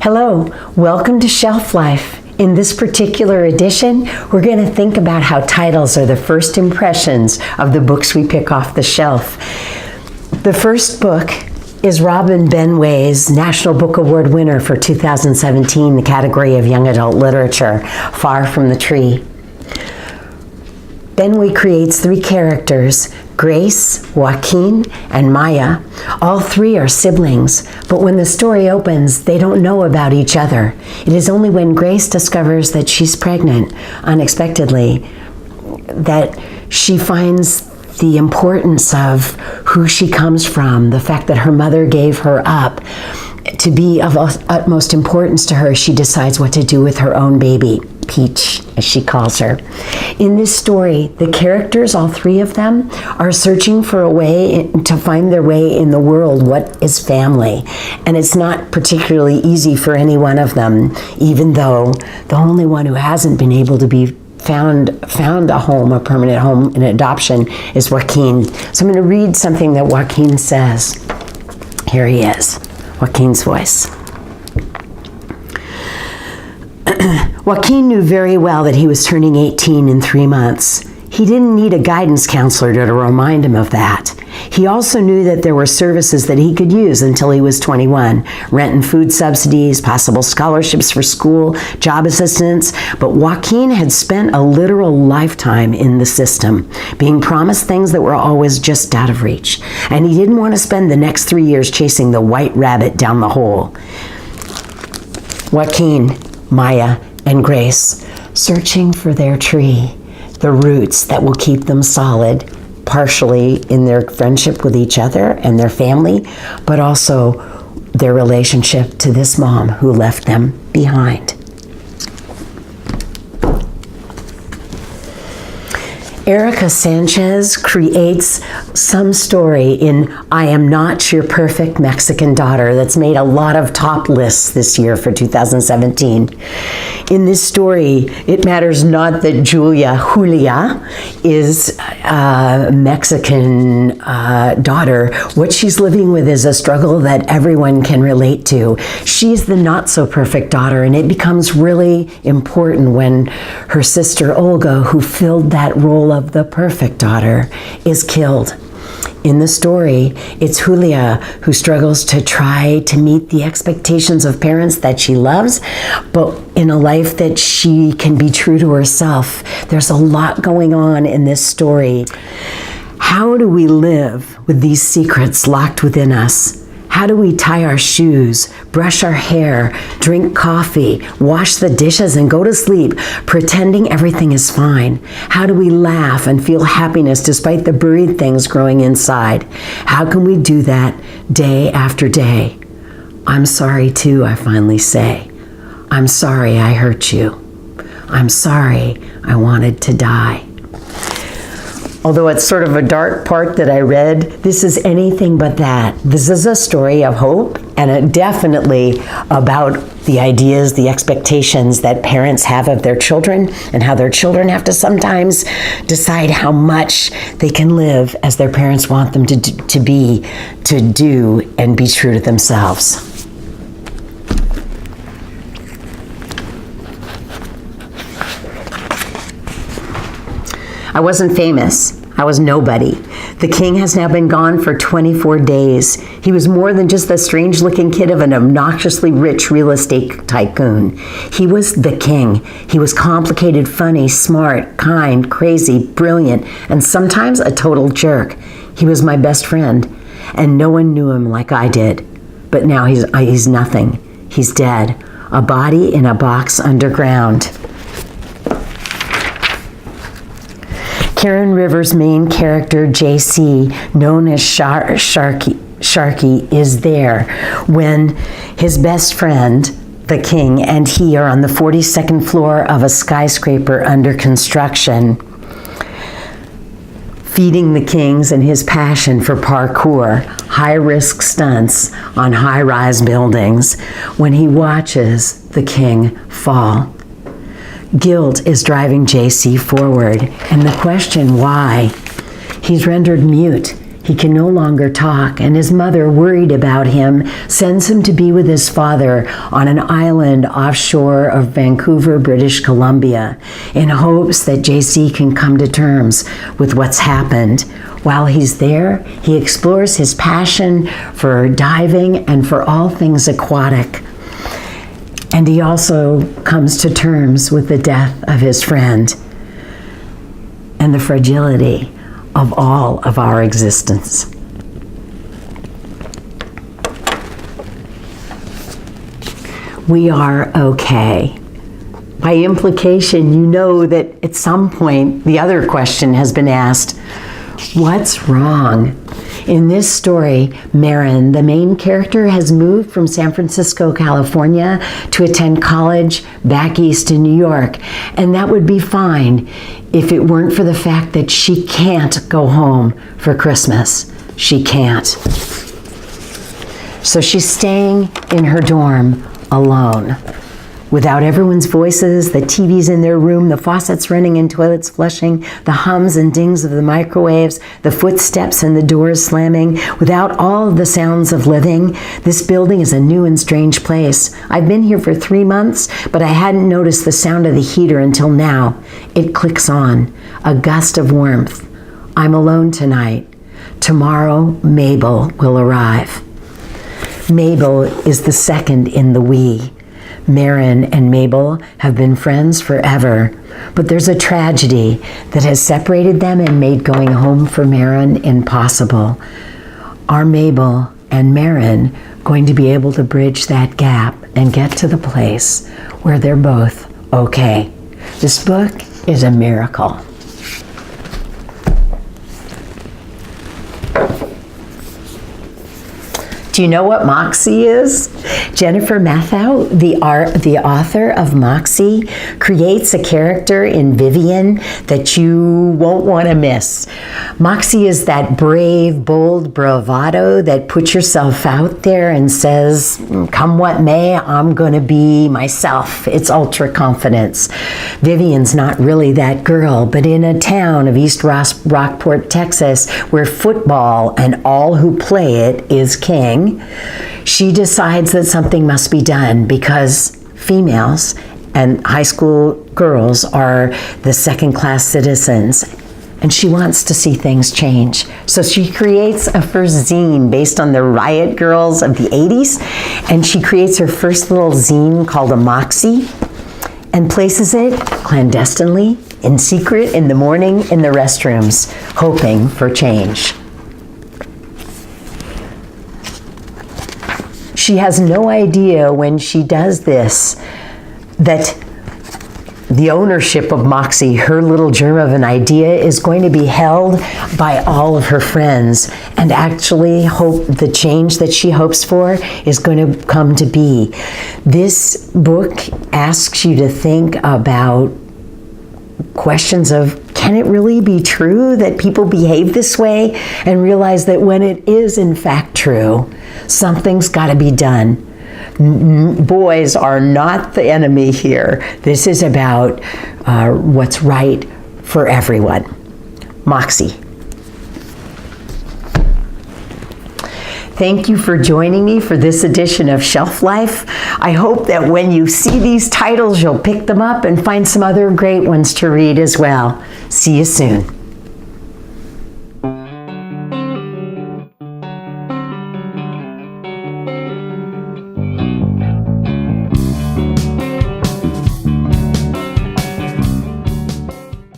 Hello, welcome to Shelf Life. In this particular edition, we're going to think about how titles are the first impressions of the books we pick off the shelf. The first book is Robin Benway's National Book Award winner for 2017, the category of Young Adult Literature, Far from the Tree. Benway creates three characters, Grace, Joaquin, and Maya. All three are siblings, but when the story opens, they don't know about each other. It is only when Grace discovers that she's pregnant, unexpectedly, that she finds the importance of who she comes from, the fact that her mother gave her up. To be of utmost importance to her, she decides what to do with her own baby, Peach, as she calls her. In this story, the characters, all three of them, are searching for a way to find their way in the world. What is family? And it's not particularly easy for any one of them, even though the only one who hasn't been able to be found a home, a permanent home in adoption, is Joaquin. So I'm going to read something that Joaquin says. Here he is, Joaquin's voice. Joaquin knew very well that he was turning 18 in 3 months. He didn't need a guidance counselor to remind him of that. He also knew that there were services that he could use until he was 21. Rent and food subsidies, possible scholarships for school, job assistance. But Joaquin had spent a literal lifetime in the system, being promised things that were always just out of reach. And he didn't want to spend the next 3 years chasing the white rabbit down the hole. Joaquin, Maya, and Grace, searching for their tree, the roots that will keep them solid, partially in their friendship with each other and their family, but also their relationship to this mom who left them behind. Erica Sanchez creates some story in I Am Not Your Perfect Mexican Daughter that's made a lot of top lists this year for 2017. In this story, it matters not that Julia is a Mexican daughter. What she's living with is a struggle that everyone can relate to. She's the not so perfect daughter, and it becomes really important when her sister Olga, who filled that role of the perfect daughter, is killed. In the story, it's Julia who struggles to try to meet the expectations of parents that she loves, but in a life that she can be true to herself. There's a lot going on in this story. How do we live with these secrets locked within us? How do we tie our shoes, brush our hair, drink coffee, wash the dishes, and go to sleep, pretending everything is fine? How do we laugh and feel happiness despite the buried things growing inside? How can we do that day after day? I'm sorry too, I finally say. I'm sorry I hurt you. I'm sorry I wanted to die. Although it's sort of a dark part that I read, this is anything but that. This is a story of hope, and definitely about the ideas, the expectations that parents have of their children, and how their children have to sometimes decide how much they can live as their parents want them to do, and be true to themselves. I wasn't famous. I was nobody. The king has now been gone for 24 days. He was more than just the strange-looking kid of an obnoxiously rich real estate tycoon. He was the king. He was complicated, funny, smart, kind, crazy, brilliant, and sometimes a total jerk. He was my best friend, and no one knew him like I did. But now he's nothing. He's dead. A body in a box underground. Karen Rivers' main character, JC, known as Sharky, is there when his best friend, the king, and he are on the 42nd floor of a skyscraper under construction, feeding the kings and his passion for parkour, high-risk stunts on high-rise buildings, when he watches the king fall. Guilt is driving JC forward, and the question why, he's rendered mute. He can no longer talk, and his mother, worried about him, sends him to be with his father on an island offshore of Vancouver, British Columbia, in hopes that JC can come to terms with what's happened. While he's there, he explores his passion for diving and for all things aquatic. And he also comes to terms with the death of his friend and the fragility of all of our existence. We are okay. By implication, you know that at some point the other question has been asked, what's wrong? In this story, Marin, the main character, has moved from San Francisco, California to attend college back east in New York. And that would be fine if it weren't for the fact that she can't go home for Christmas. She can't. So she's staying in her dorm alone. Without everyone's voices, the TVs in their room, the faucets running and toilets flushing, the hums and dings of the microwaves, the footsteps and the doors slamming, without all of the sounds of living, this building is a new and strange place. I've been here for 3 months, but I hadn't noticed the sound of the heater until now. It clicks on, a gust of warmth. I'm alone tonight. Tomorrow, Mabel will arrive. Mabel is the second in the we. Marin and Mabel have been friends forever, but there's a tragedy that has separated them and made going home for Marin impossible. Are Mabel and Marin going to be able to bridge that gap and get to the place where they're both okay? This book is a miracle. Do you know what Moxie is? Jennifer Mathau, the author of Moxie, creates a character in Vivian that you won't want to miss. Moxie is that brave, bold bravado that puts yourself out there and says, come what may, I'm going to be myself. It's ultra confidence. Vivian's not really that girl, but in a town of East Rockport, Texas, where football and all who play it is king, she decides that something must be done because females and high school girls are the second-class citizens, and she wants to see things change. So she creates a first zine based on the Riot Girls of the 80s, and she creates her first little zine called a Moxie and places it clandestinely, in secret, in the morning, in the restrooms, hoping for change. She has no idea when she does this that the ownership of Moxie, her little germ of an idea, is going to be held by all of her friends, and actually the change that she hopes for is going to come to be. This book asks you to think about questions of, can it really be true that people behave this way? And realize that when it is in fact true, something's got to be done. Boys are not the enemy here. This is about what's right for everyone. Moxie. Thank you for joining me for this edition of Shelf Life. I hope that when you see these titles, you'll pick them up and find some other great ones to read as well. See you soon.